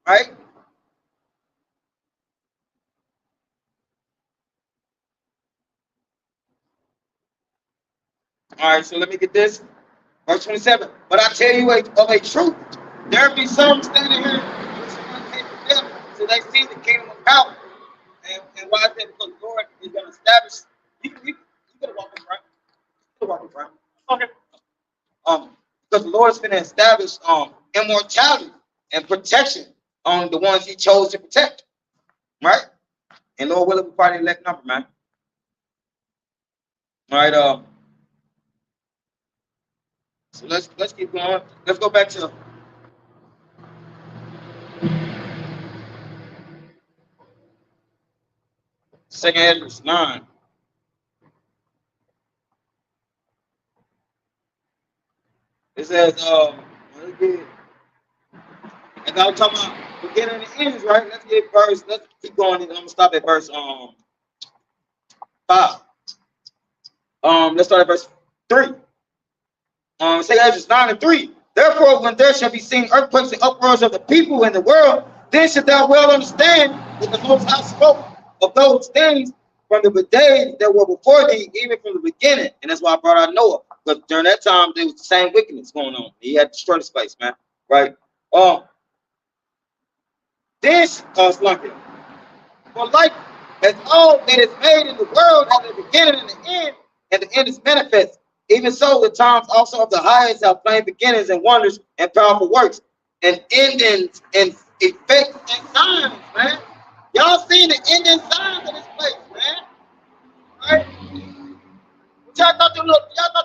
Right? All right, so let me get this. Verse 27. But I tell you of a truth, there be some standing here which one came from them, so they see the kingdom of power. And why is that? Because the Lord is going to establish. You could have walked around. You could have walked around. Okay. Because the Lord is going to establish immortality and protection on the ones he chose to protect. Right? And Lord willing, we probably elect number, man. All right, so let's keep going. Let's go back to Second Ezra 9. It says, and I was talking about beginning and ends, right? Let's keep going. I'm gonna stop at verse 5. Let's start at verse 3. Second Ezra 9 and 3. Therefore, when there shall be seen earthquakes and uproars of the people in the world, then shalt thou well understand that the Most High spoke of those things from the days that were before thee, even from the beginning. And that's why I brought out Noah. Because during that time, there was the same wickedness going on. He had destroyed this place, man. Right? This slunking. For like as all that is made in the world has a beginning and an end, and the end is manifest. Even so, the times also of the highest have plain beginnings and wonders and powerful works, and endings and effects and signs, man. Y'all seen the ending signs of this place, man. Right? Y'all thought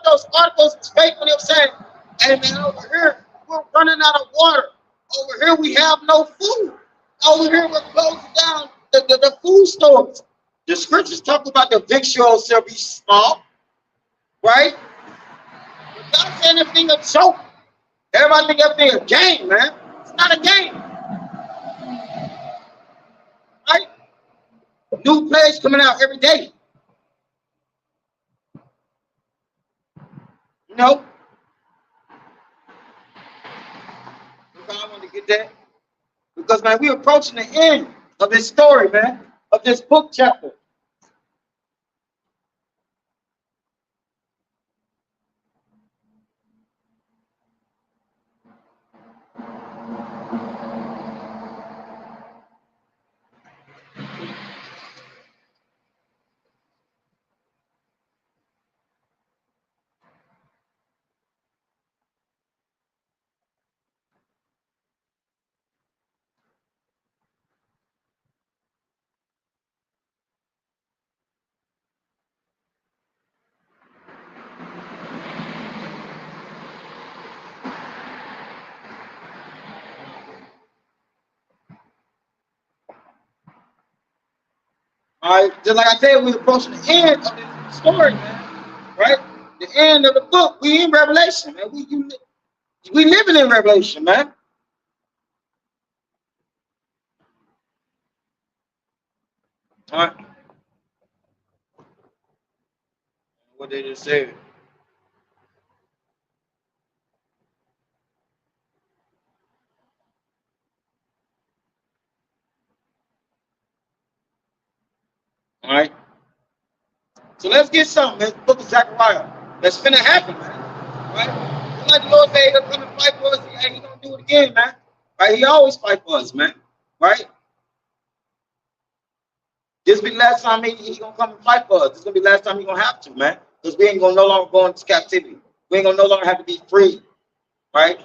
those articles was fake when they were saying, hey man, over here, we're running out of water. Over here we have no food. Over here we're closing down the food stores. The scriptures talk about the victuals shall be small, right? Without saying everything a joke. Everybody think everything a game, man. It's not a game. Right? New plays coming out every day. You know? I want to get that. Because, man, we're approaching the end of this story, man, of this book chapter. All right, just like I said, we're approaching the end of this story, man. Right? The end of the book. We in Revelation, man. We living in Revelation, man. All right. What they just said. All right. So let's get something, man. The book of Zechariah. That's finna happen, man. Right? Like the Lord said, he'll come and fight for us. He gonna do it again, man. Right? He always fight for us, man. Right? This be the last time he gonna come and fight for us. This is gonna be the last time he gonna have to, man. Because we ain't gonna no longer go into captivity. We ain't gonna no longer have to be free. Right?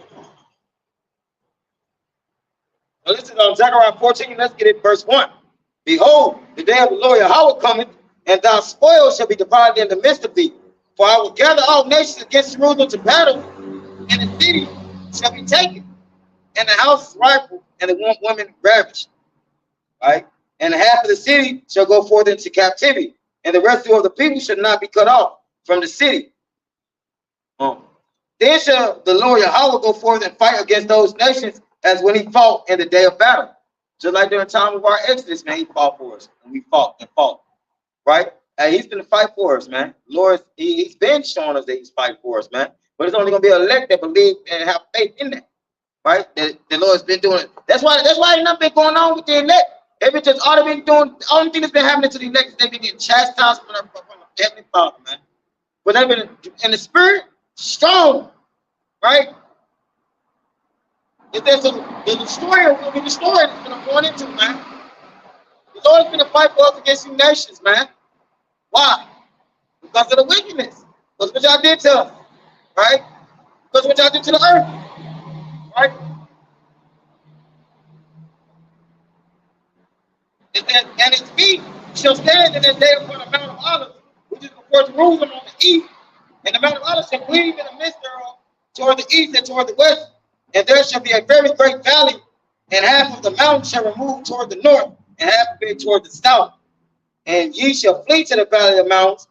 Now listen on Zechariah 14, let's get it, verse 1. Behold, the day of the Lord Yahweh cometh, and thy spoil shall be divided in the midst of thee. For I will gather all nations against Jerusalem to battle, and the city shall be taken, and the houses rifled, and the women ravished. Right? And half of the city shall go forth into captivity, and the rest of the people shall not be cut off from the city. Then shall the Lord Yahweh go forth and fight against those nations as when he fought in the day of battle. Just like during the time of our Exodus, man, he fought for us, and we fought and fought. Right? And he's going to fight for us, man. Lord, he's been showing us that he's fighting for us, man. But it's only going to be elect that believe and have faith in that. Right? That the Lord's been doing it. That's why ain't nothing going on with the elect. They've been just all they've been doing, the only thing that's been happening to the elect is they've been getting chastised from the Heavenly Father, man. But they've been in the spirit, strong, right? If there's the destroyer will be destroyed, it's gonna go into, man. The Lord is gonna fight for us against you nations, man. Why? Because of the wickedness. Because what y'all did to us, right? Because what y'all did to the earth, right? And its feet shall stand in the day upon the Mount of Olives, which is before Jerusalem on the east, and the Mount of Olives shall cleave in the midst thereof toward the east and toward the west, and there shall be a very great valley, and half of the mountain shall remove toward the north, and half of it toward the south. And ye shall flee to the valley of mountains,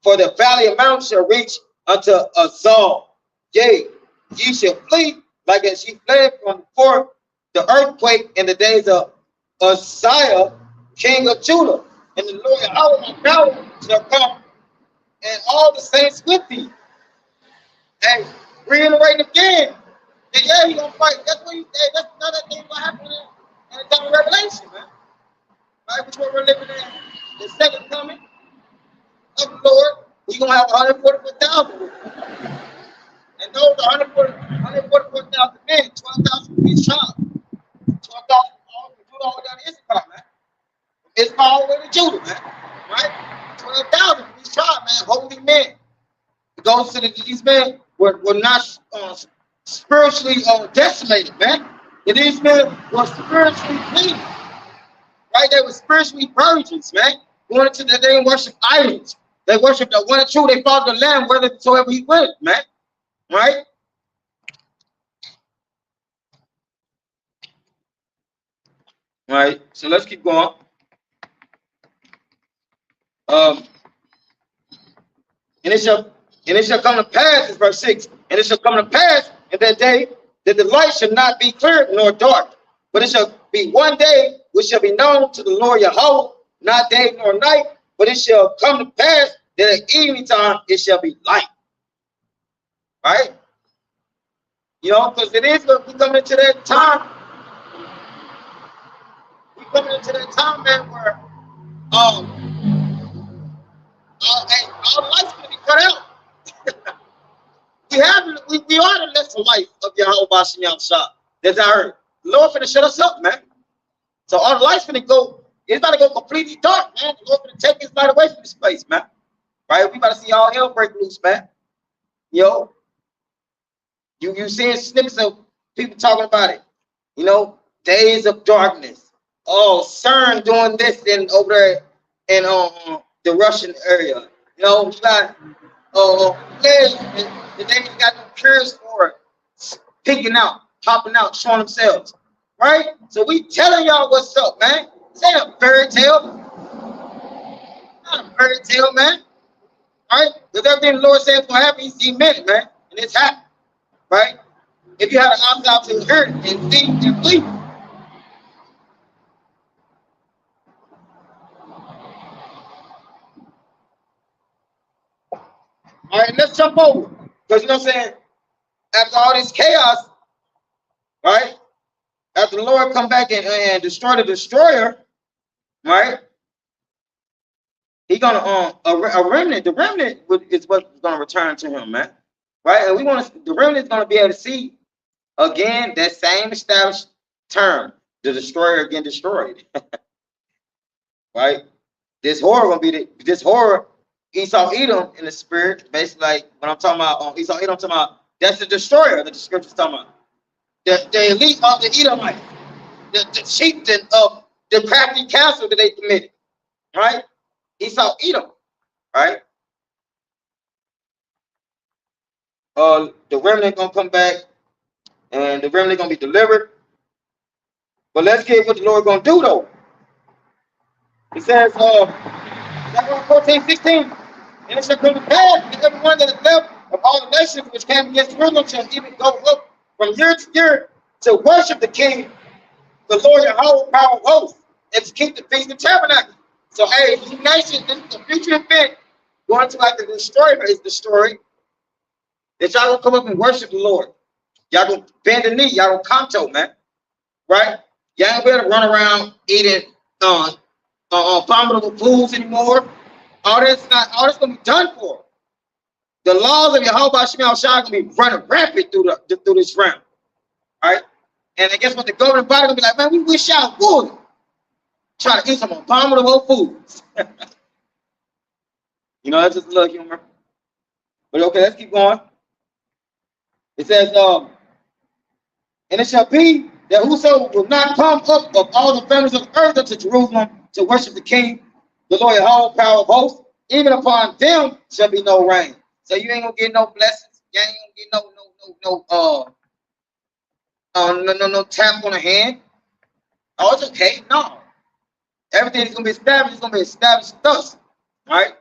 for the valley of mountains shall reach unto Azal. Yea, ye shall flee like as ye fled from before the earthquake in the days of Uzziah, king of Judah. And the Lord Yahweh my power shall come, and all the saints with thee. Hey, reiterating again. That, yeah, he gonna fight. That's what he said. That's another thing what happened in the time of Revelation, man. Right, which what we're living in, the second coming of the Lord. He's gonna have 144,000. And those 144,000 men, 12,000 will be shot. 12,000 all from Judah all down to Issachar, man. It's all the way to Judah, man. Right? 12,000 will be shot, man. Holy men. It goes to these men were not spiritually decimated, man. And these men were spiritually clean. Right? They were spiritually virgins, man. Going into they didn't worship idols. They worshiped the one and true. They followed the Lamb wheresoever he went, man. Right? Right. So let's keep going. And it shall come to pass, is verse 6. And it shall come to pass in that day that the light shall not be clear nor dark, but it shall be one day which shall be known to the Lord Yahweh, not day nor night, but it shall come to pass that at evening time it shall be light. Right? You know, because it is going to be coming into that time. We're coming into that time, man, where all the lights going to be cut out. we are the lesser life of Yahweh Bashem Yahushua. That's I heard. The Lord finna shut us up, man. So all the lights finna go, it's about to go completely dark, man. The Lord finna take his light away from this place, man. Right? We about to see all hell break loose, man. Yo. You seeing snippets of people talking about it. You know, days of darkness. Oh, CERN doing this and over there in the Russian area. You know, we got the they got no cures for it, picking out, popping out, showing themselves. Right? So we telling y'all what's up, man. This ain't a fairy tale. Not a fairy tale, man. All right? Because everything the Lord said gonna happen, he meant it, man. And it's happened. Right? If you had an outside to hear it and see and believe. All right, let's jump over. Because you know what I'm saying? After all this chaos, right? After the Lord come back and destroy the destroyer, right? He gonna a remnant. The remnant is what's gonna return to him, man. Right? And we want to. The remnant is gonna be able to see again that same established term, the destroyer again destroyed. Right? This horror gonna be this horror. Esau Edom in the spirit, basically like when I'm talking about Esau Edom, I'm talking about that's the destroyer that the scripture's talking about. The elite of the Edomites, the chieftain of the crafty counsel that they committed, right? Esau Edom, right? The remnant gonna come back, and the remnant gonna be delivered. But let's get what the Lord gonna do though. He says, Zechariah 14:16. And it shall come to pass that everyone that is left of all the nations which came against Jerusalem shall even go up from year to year to worship the King, the Lord Yahweh, power of hosts, and to keep the feast of tabernacle. So, hey, you nations, this is a future event going to like the destroyer is destroyed. That y'all gonna come up and worship the Lord. Y'all gonna bend the knee, y'all gonna canto, man. Right? Y'all ain't better run around eating abominable foods anymore. All this gonna be done for. The laws of Yahweh Bashem Yahushua gonna be running rampant through this realm. All right? And I guess what the governing body gonna be like, man, we wish y'all would try to eat some abominable foods. You know, that's just a little humor. But okay, let's keep going. It says, and it shall be that whoso will not come up of all the families of the earth unto Jerusalem to worship the King, the Lord Yahweh, power of hosts, even upon them shall be no rain. So you ain't gonna get no blessings. You ain't gonna get no tap on the hand. Oh, it's okay. No. Everything is gonna be established. It's gonna be established thus. Right?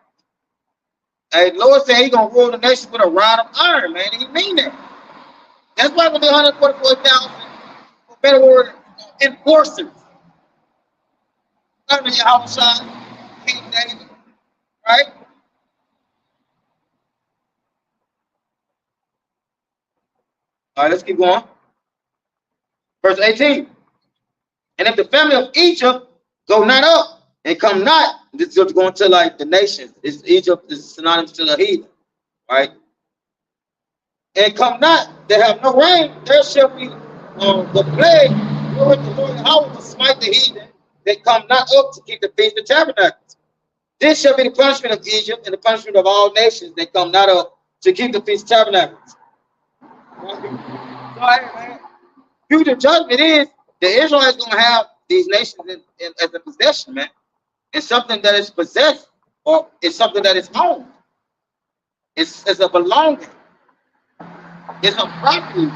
And the Lord said He's gonna rule the nation with a rod of iron, man. And He mean that. That's why when the 144,000, for better word, enforcers. Under Yahushua, King David. Right? All right, let's keep going. Verse 18. And if the family of Egypt go not up And come not, this is going to like the nations. It's Egypt is synonymous to the heathen, right? And come not, they have no rain, there shall be the plague, wherewith the Lord Yahweh to smite the heathen that come not up to keep the feast of tabernacles. This shall be the punishment of Egypt and the punishment of all nations that come not up to keep the feast of tabernacles. So, future judgment is the Israelites going to have these nations as a possession, man. It's something that is possessed, or it's something that is owned. It's a belonging. It's a property,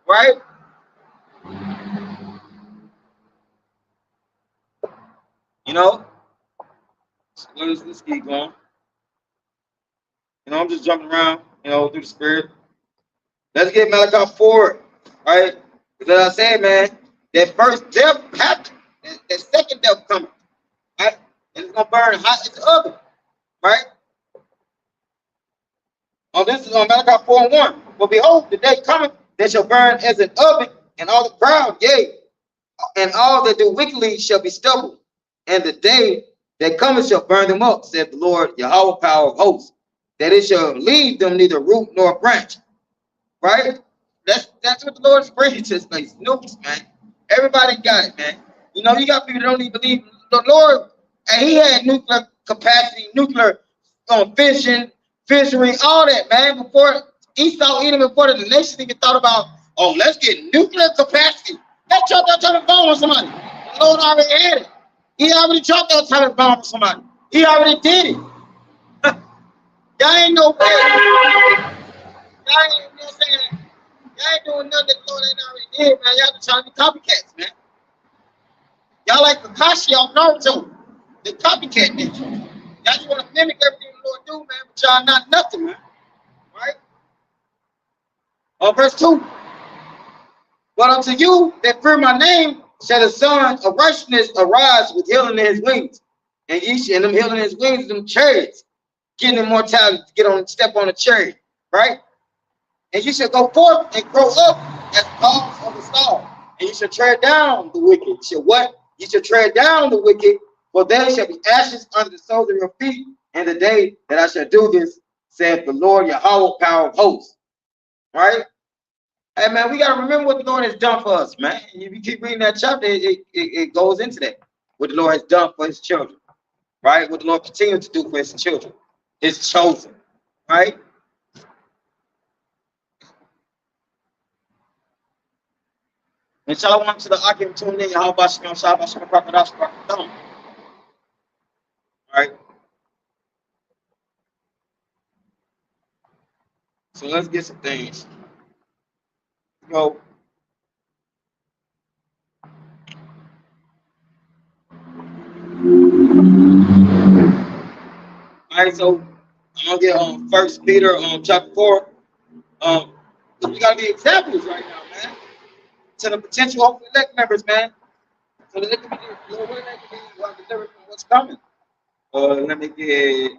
right? You know, so let's keep going. You know, I'm just jumping around, you know, through the spirit. Let's get Malachi 4, right? Because I said, man, that first death happened. That second death coming, right? And it's going to burn hot as the oven, right? This is on Malachi 4 and 1. But behold, the day cometh that shall burn as an oven, and all the proud, yea, and all that do wickedly shall be stubble. And the day that cometh shall burn them up, said the Lord, Yahweh power of hosts, that it shall leave them neither root nor branch. Right? That's what the Lord is bringing to his place. Nukes, man. Everybody got it, man. You know, you got people that don't even believe the Lord. And he had nuclear capacity, nuclear fission, fishery, all that, man. Before Esau, even before the nation even thought about, oh, let's get nuclear capacity. Let's drop that atomic bomb on somebody. The Lord already had it. He already dropped that atomic bomb on somebody. He already did it. Y'all ain't no way. Y'all ain't, you know what I'm saying? Y'all ain't doing nothing that the Lord ain't already did, man. Y'all just trying to be copycats, man. Y'all like Kakashi off Naruto. The copycat ninja. Y'all just want to mimic everything the Lord do, man, but y'all not nothing, man. Right? Verse 2. But unto you that fear my name shall the Son of righteousness arise with healing in his wings. And ye shall, and them healing in his wings, them chariots, getting immortality to get on, step on a chariot, right? And you shall go forth and grow up as palms of the star. And you shall tread down the wicked. You shall what? You shall tread down the wicked, for they shall be ashes under the soles of your feet. And the day that I shall do this, saith the Lord Yahweh, power of hosts. Right? Hey, man, we got to remember what the Lord has done for us, man. If you keep reading that chapter, it goes into that. What the Lord has done for his children. Right? What the Lord continues to do for his children. His chosen. Right? And shalom to the Akim tuning in. How about you? All right. So let's get some things. Go. All right, so I'm gonna get on 1 Peter chapter 4. We gotta be examples right now, man. To the potential hopeful elect members, man. So that they can be delivered from what's coming. Let me get.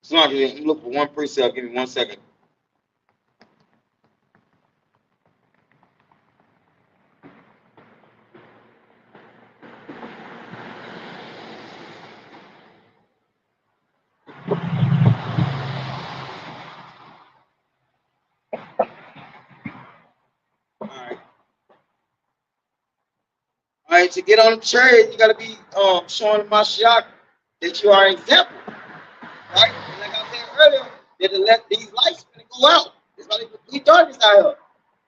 So I'm looking for one precept. Give me 1 second. All right, to get on the chariot, you got to be showing the Mashiach that you are an example, right? And like I said earlier, that to let these lights go out. It's like we darkness out here,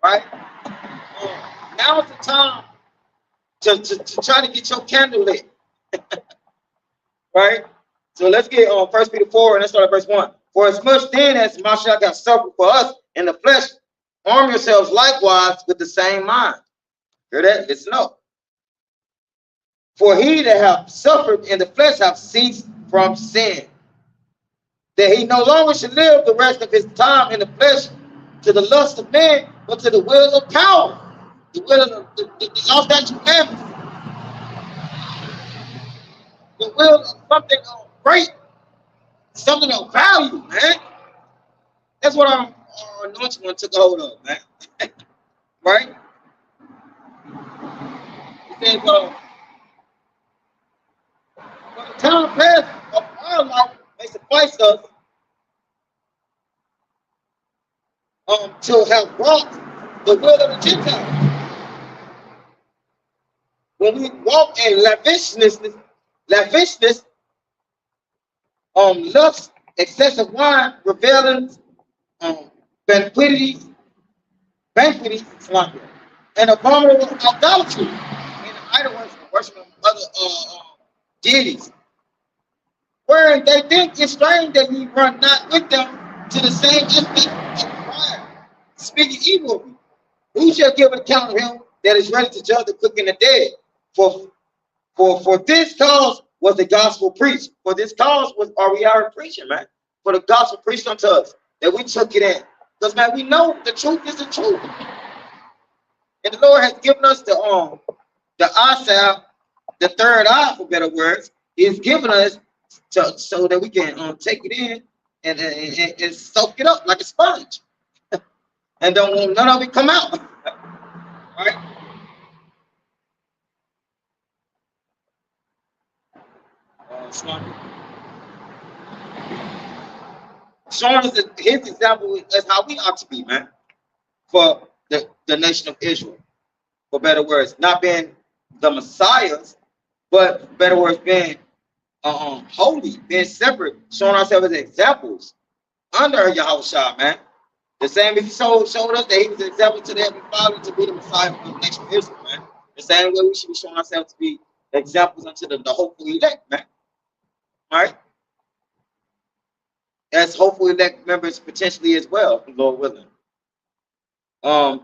right? Now is the time to try to get your candle lit, right? So let's get on 1 Peter 4 and let's start at verse 1. For as much then as Mashiach got suffered for us in the flesh, arm yourselves likewise with the same mind. Hear that? Listen up. For he that hath suffered in the flesh hath ceased from sin. that he no longer should live the rest of his time in the flesh to the lust of men, but to the will of power, the will of the law, statute, commandments, the will of something of great, something of value, man. That's what our anointing one took a hold of, man. Right? He says, for the time past of our life may suffice us to have brought the will of the Gentiles. When we walk in lavishness, lust, excessive wine, revelings, banqueties, and abominable idolatry, and idol worship of other deities, wherein they think it strange that we run not with them to the same aspect of pride, speaking evil of you. Who shall give an account of him that is ready to judge the quick and the dead? For this cause was the gospel preached. For this cause are we preaching, man. For the gospel preached unto us, that we took it in. Because, man, we know the truth is the truth. And the Lord has given us the eye salve, the third eye, for better words. He's given us so that we can take it in and soak it up like a sponge. And don't want none of it come out. Right? Showing us that his example is how we ought to be, man, for the nation of Israel. For better words, not being the Messiahs, but better words, being holy, being separate, showing ourselves as examples under Yahushua, man. The same if he showed us that he was an example to the Heavenly Father to be the Messiah for the nation of Israel, man. The same way we should be showing ourselves to be examples unto the hopeful elect, man. All right? As hopeful elect members potentially as well, Lord willing. All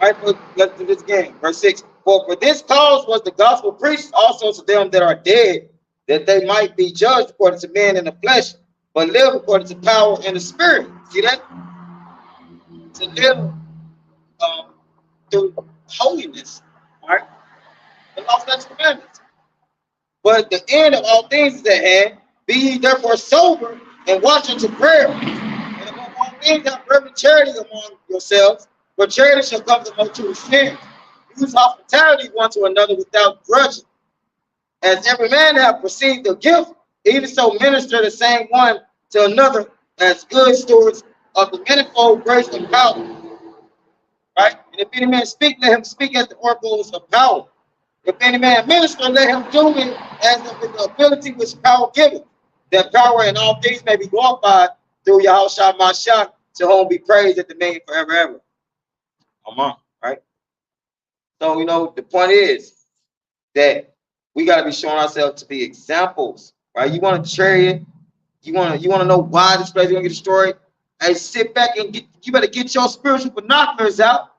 right, let's do this again. Verse 6. For this cause was the gospel preached also to them that are dead, that they might be judged according to men in the flesh, but live according to power in the spirit. See that? To live through holiness. All right? The law, statutes, commandments. But the end of all things is at hand. Be ye therefore sober and watch unto prayer. And above all things have fervent charity among yourselves, for charity shall cover the multitude of sins. Use hospitality one to another without grudging. As every man hath received a gift, even so minister the same one to another as good stewards of the manifold grace and power. Right? And if any man speak, let him speak as the oracles of power. If any man minister, let him do it as of the ability which power giveth, that power in all things may be glorified through Yahushua Mashiach, to whom be praised at the name forever ever. Amen. Right? So, the point is that we got to be showing ourselves to be examples, right? You want to chariot, you want to know why this place is going to get destroyed. Hey, sit back and you better get your spiritual binoculars out.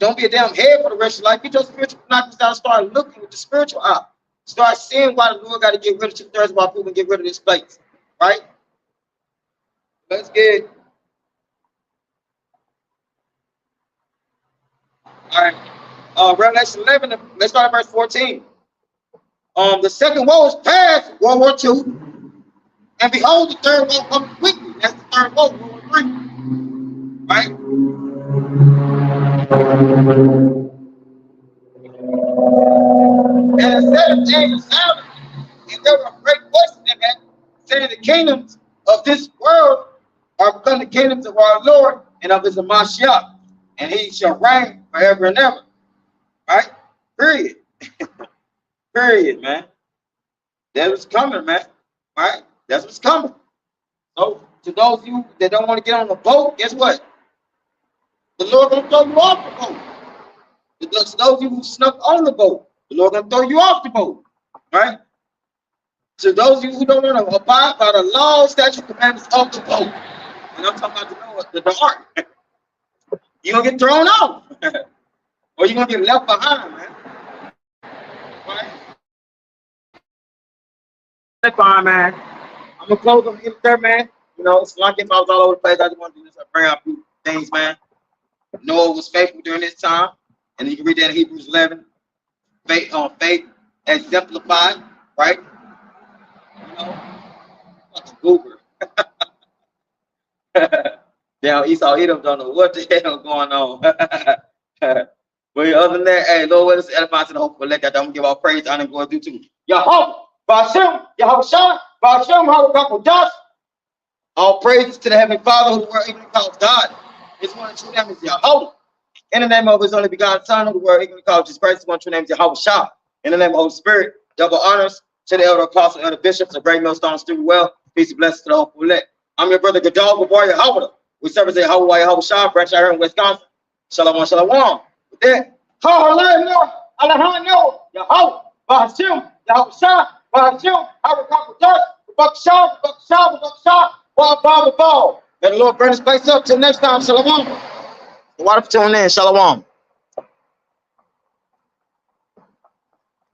Don't be a damn head for the rest of your life. Get your spiritual binoculars out and start looking with the spiritual eye. Start seeing why the Lord got to get rid of 2/3 of our people and get rid of this place, right? Let's get. All right. Revelation 11, let's start at verse 14. The second woe is past, World War II. And behold, the third woe comes quickly. That's the third woe, World War III. Right? And the seventh angel sounded, and there were great voices in heaven, saying, the kingdoms of this world are become the kingdoms of our Lord and of his Mashiach, and he shall reign forever and ever. Right? Period. Period, man. That's what's coming, man. Right? That's what's coming. So, to those of you that don't want to get on the boat, guess what? The Lord gonna throw you off the boat. To those of you who snuck on the boat, the Lord gonna throw you off the boat. Right? To those of you who don't want to abide by the law, statute, commandments of the boat, and I'm talking about the ark, you're gonna get thrown off. Or you're gonna get left behind, man. That's fine, man. I'm gonna close on the third, man. You know, it's like if I was all over the place. I just want to do this. I bring out a few things, man. Noah was faithful during this time, and you can read that in Hebrews 11. Faith exemplified, right? You know, like a goober. Now Esau Edom don't know what the hell going on. But other than that, hey, Lord, let us edify to the hope for let that I'm gonna give all praise, honor, and glory due to Yahweh, Bashem, Yahweh Shah, Bashem, Yahweh dust. All praises to the Heavenly Father, who the world even calls God. His one true name is Yahweh. In the name of His only begotten Son, who the world even calls Jesus Christ, his one true name is Yahweh Shah. In the name of the Holy Spirit, double honors to the elder apostles and the bishops, the great millstones do well. Peace and blessings to the hopeful elect. I'm your brother Gadol Gabar Yahweh. We serve as a Yahweh Shah, branch out here in Wisconsin. Shalom, shalom. With that, hallelujah, Alejandro, Yahweh, Bahashim, Yahweh Shah, Bahashim, Harakakudas, Bakshah, Wow, May the Lord burn his place up till next time. Shalom. The water for tuning in. Shalom.